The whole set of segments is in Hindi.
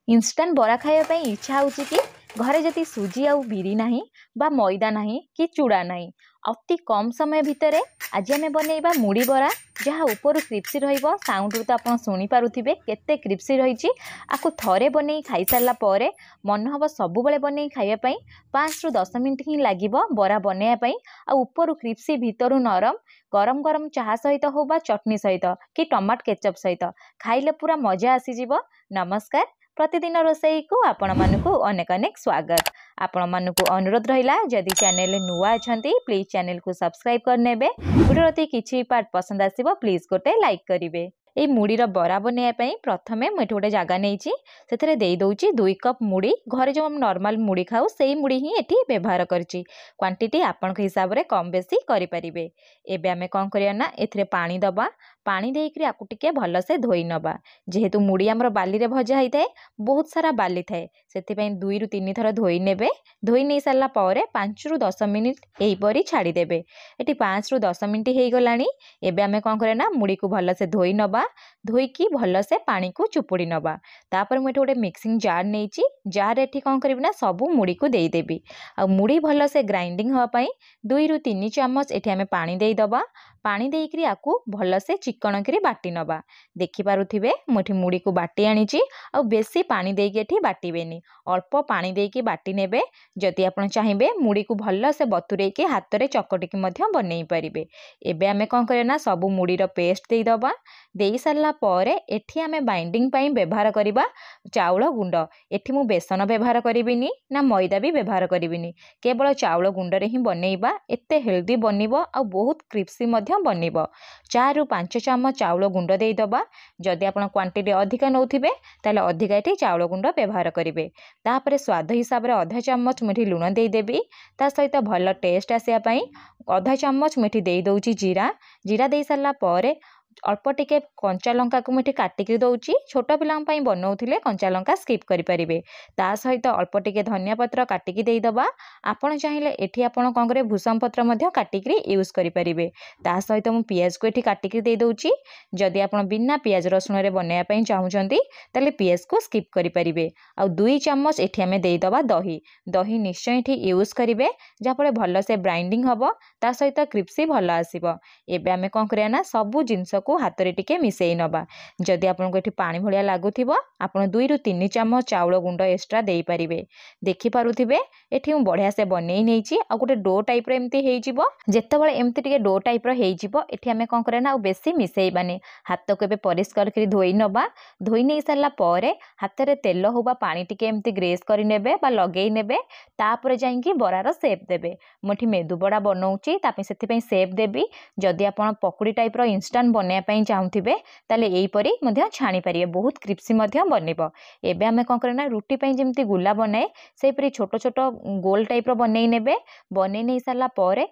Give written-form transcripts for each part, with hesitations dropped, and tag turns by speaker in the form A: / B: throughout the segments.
A: इन्स्टांट बरा खाया इच्छा हो कि घरे जदि सुजी आउ बिरी नाही बा मैदा नाही कि चूड़ा नाही अति कम समय भितर आज आम बनइबा मुड़ी बरा जहाँ ऊपर क्रिप्सी रहिबो। साउंड तो आप शुणी पारुथिबे केते क्रिप्सी रही। आपको थरे बनई खाई सारा पर मन हम सब बनई खाइबा 5 ରୁ 10 मिनिट ही लागिबो बरा बनइबा आ ऊपर क्रिप्सी भितरु नरम गरम गरम चाहा सहित हो बा चटनी सहित कि टमाट केचप सहित खाइले पूरा मजा आसीजिवो। नमस्कार, प्रतिदिन रोषेई को आपण मानकु अनेक अनेक स्वागत। आपण मानकु अनुरोध रहिला जदि चैनल नुआ अछंती प्लीज चैनल को सब्सक्राइब करनेबे। वीडियो ती किछि पार्ट पसंद आसीबो प्लीज गोटे लाइक करिवे। এই মুড়ির বরা বনাইবা प्रथमे मुझे गोटे जगह नहीं दे दौची 2 कप मुड़ी घरे जो नॉर्मल मुड़ी खाऊ से मुड़ी ही एटी व्यवहार करची। क्वांटिटी आपण हिसाब रे कम बेसी करि परिबे। एबे आमे कोन करिया ना एथिरे पानी दबा। पानी देइकरी आकु टिके भल से धोई नबा। जेहेतु मुड़ी हमर बाली रे भजा होई थाए बहुत सारा बाली थाए सेति पई 2 ରୁ 3 थर धोई नेबे। धोई नै सारला पारे 5 ରୁ 10 मिनिट एही परी छाड़ी देबे। एटी 5 ରୁ 10 मिनिट हेई गलानी। एबे आमे कोन करे ना मुड़ी को भल से धोई नबा। धोईकी भल से पानी को चुपुड़ी नबा। तापर मुझे गोटे मिक्सिंग जार नहीं जार एठी कौन करी ना सबू मुड़ी को देदेवी। आ मुड़ी भल से ग्राइंडिंग हाँपाई 2 ରୁ 3 ଚାମଚ एठी आमे पानी दे दबा। पानी देकरी आकु भल से चिकन करी बाटी नबा। देखि पारुथिबे मुठी मुड़ी को बाटी आनीची। आ बेसी पानी देकी एठी बाटीबेनी अल्प पानी देकी बाटी नेबे। जदि आपण चाहिबे मुड़ी को भल से बतुरे के हाथ रे चकटिकी मध्य बनै परिबे। एबे आमे कोन करे ना सबू मुड़ी रो पेस्ट दे दबा। देई सारला परे एठी आमे बाइंडिंग पई व्यवहार करिबा चाउल गुंड। एठी मु बेसन व्यवहार करिबिनी ना मैदा भी व्यवहार करिबिनी केवल चाउल गुंड रे ही बनैबा। एते हेल्दी बनिबो आ बहुत क्रिप्सी मध्य बनिबो। 4 ରୁ 5 ଚାମच चाउल गुंड दे दबा। जदि आपण क्वांटिटी अधिका नौथिबे ताले अधिका एठी चाउल गुंड व्यवहार करिवे। तापरे स्वाद हिसाब रे आधा चामच मिठी लूण दे देबी। ता सहित भल टेस्ट आसिया पई आधा चामच मिठी दे दउची जीरा। जीरा दे सारला परे अल्प टिके कंचा लंका को मुझे काटिक दौची। छोट पिला बनाऊे कंचा लंका स्किप करें। ता सहित अल्प टिके धनिया पत्र काटिक देदबा। आपण चाहिए एठी आपण कौन करे भूसम पत्र काटिक यूज करें। ता सहित मु पियाज को एठी काटिक दे दउची। जदि आपण बिना पियाज रसुण रे बनाया चाहूँगी ताले पियाज को स्किप करें। आ 2 ଚାମच एठी आमे देदबा दही। दही निश्चय एठी यूज करेंगे जहाँफल भल से ब्राइंडिंग हम ता सहित क्रिप्सी भल आसीबो। एबे आमे कोन करिया ना सबु जिनस को हाथ रे टिके मिसेई नबा। जदि आपनको एठी पानी भलिया लागुथिबो आपण 2 ରୁ 3 ଚାମच चाउल गुंड एक्स्ट्रा देई परिबे। देखि पारुथिबे एठी मु बढ़िया से बनेई नेची आ गोटे डो टाइप रे एम्ति हेई जिवो। जेतेबेले एम्ति टिके डो टाइप रे हेई जिवो एठी आमे कोन करे ना आ बेसी मिसेईबानी। हाथ को एबे परिष्कार करी धोई नबा। धोई नै सारला परे हाथ रे तेल होबा पानी टिके एम्ति ग्रेस करी नेबे बा लगेई नेबे। तापर जाईकी बरार शेप देबे। मुठी मेदु बड़ा बनाउची तापे सेति पई शेप देबी। जदि आपण पकुड़ी टाइप रो इंस्टेंट बने चाहूथिबे ताले एई परी मध्य छाणी परिबे बहुत क्रिप्सी मध्य बनिबो। एबे आमे कोन करना रुटी पई जेमति गुला बनाए सेई परी छोट छोट गोल टाइप रो बनेई नेबे। बनेई नै सारला परे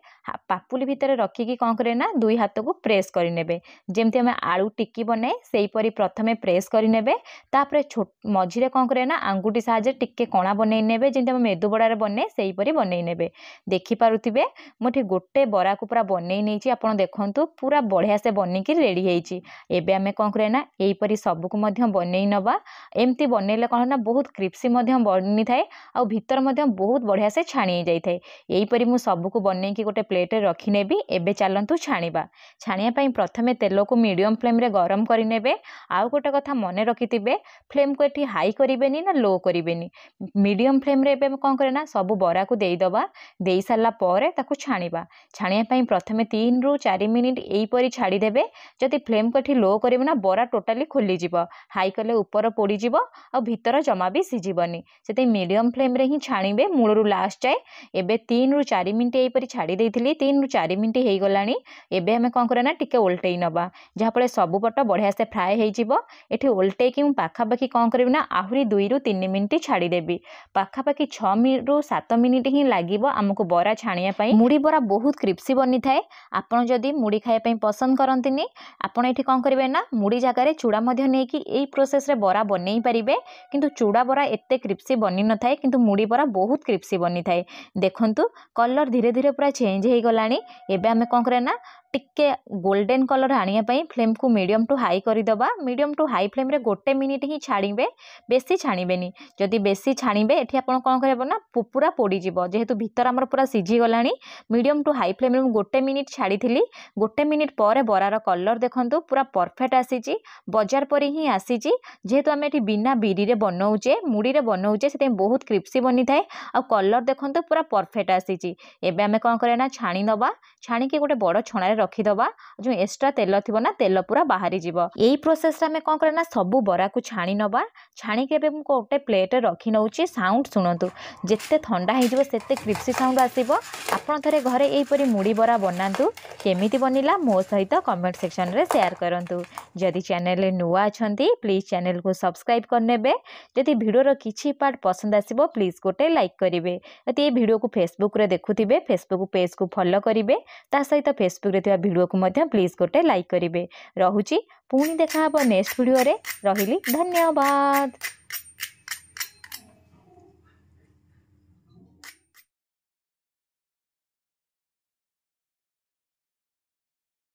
A: पापुली भितर रखी की कोन करे ना 2 हाथ को प्रेस करि नेबे। जेमति आमे आलू टिक्की बनाए सेई परी प्रथमे प्रेस करि नेबे। तापरे मझी रे कोन करे ना आंगुठी साहाय्य टिक्के कणा बनेई नेबे जेमति आमे मेदु बड़ा रे बने सेई परी बनेई नेबे। देखि पारुथिबे मोठी गोटे बरा को पूरा बनेई नेची। आपण देखंतु पूरा बढ़िया से बनिकी रेडी हेची। एबे आमे कोन करे ना एई परी सब को मध्य बनेई नबा। एम्ति बनेले कोन ना बहुत क्रिप्सी मध्य बनि थाए आ भीतर मध्य बहुत बढ़िया से छाणी जाई थाए। एई परी मु सब को बनेई की गोटे प्लेट रे रखी नेबी। एबे चलंतु छाणीबा। छाणिया पई प्रथमे तेल को मीडियम फ्लेम रे गरम करि नेबे। आ गोटे कथा मने रखिथिबे फ्लेम को एठी हाई करिबेनी ना लो करिबेनी। मीडियम फ्लेम रे एबे कोन करे ना सब बरा को देई दबा। देई सारला परे ताकू छाणीबा। छाणिया पई प्रथमे 3 ରୁ 4 मिनिट एई परी छाड़ी देबे। जदि फ्लेम को एठी लो करिबे ना बरा टोटाली खोली जिवो। हाई कले ऊपर पोड़ी जिवो आ भीतर जमा भी सिजिबनी। सेते मीडियम फ्लेम रे ही छाणीबे मूळरू लास्ट जाए। एबे 3 ରୁ 4 मिनिट एई परी छाड़ी देइथिली। 3 ରୁ 4 मिनिट हेई गलानी। एबे हमें कोन करे ना टिके उल्टेई नबा जहाँफल सब पट बढ़िया से फ्राए हेई जिवो। एठी उल्टेई कि पाखापाखि कोन करिबे ना आहुरी 2 ରୁ 3 मिनिट छाड़ी देबी। पाखापाखि 6 ରୁ 7 मिनिट ही लागिवो हमको बरा छाणिया पई। मुड़ी बरा बहुत क्रिप्सी बनी थाए। आपण जदि मुड़ी खाया पई पसंद करंतिनी आपण एठी कोन करिवे ना मुड़ी जगार चूड़ा मध्य नहीं कि एई प्रोसेस रे बरा बनेई परिबे। किंतु चूड़ा बरा एते क्रिप्सी बनी न थाए किंतु मुड़ी बरा बहुत क्रिप्सी बनी थाए। देखंतु कलर धीरे धीरे पूरा चेंज हेई गलानी। एबे हमें कोन करे ना टिके गोल्डन कलर आनिया पई फ्लेम को मीडियम टू हाई करदबा। मीडियम टू हाई फ्लेम रे 1 मिनिट ही छाड़िबे, बेसी छाणीबेनी। जदि बेसी छाणीबे एठी आपण कोन करबो ना पूरा पोड़ी जिवो। जेहेतु भीतर हमर पूरा सिझी गलानी मीडियम टू हाई फ्लेम रे 1 मिनिट छाड़ीथिली। 1 मिनिट पर बरार कलर देखंतु पूरा परफेक्ट आसीची, बजार परी ही आसीची। जेहेतु आम एठी बिना बिरी रे बनौचे, मुड़ी रे बनौचे, से बहुत क्रिप्सी बनी थाए। आ कलर देखंतु पूरा परफेक्ट आसीची। एबे आमे कोन करे ना छाणी नबा। छाणी के गोटे बड़ छणा रे रखी दबा। जो एक्स्ट्रा तेल थिबो ना तेल पूरा बाहरी जिवो। एई प्रोसेस रे आमे कोन करे ना सबु बरा को छाणी नबा। छाणी के एबे मु गोटे प्लेट रे रखी नउची। साउंड सुनंतु, जेते ठंडा हे जिवो सेते क्रिप्सी साउंड आसीबो। आपण थरे घरे एई परी मुड़ी बरा बनांतु। केमिति बनिला मो सहित कमेंट सेक्शन रे शेयर करंतु। जदि चैनल रे नुवा अछंती प्लीज चैनल को सब्सक्राइब करनेबे। जदि वीडियो रो किछि पार्ट पसंद आसीबो प्लीज गोटे लाइक करिवे। जदि ए वीडियो को फेसबुक रे देखुथिबे फेसबुक पेज को फॉलो करिवे। ता सहित फेसबुक रे थिबा वीडियो को मध्य प्लीज गोटे लाइक करिवे। रहुची पुणी देखा हबो नेक्स्ट वीडियो रे। रहिली धन्यवाद।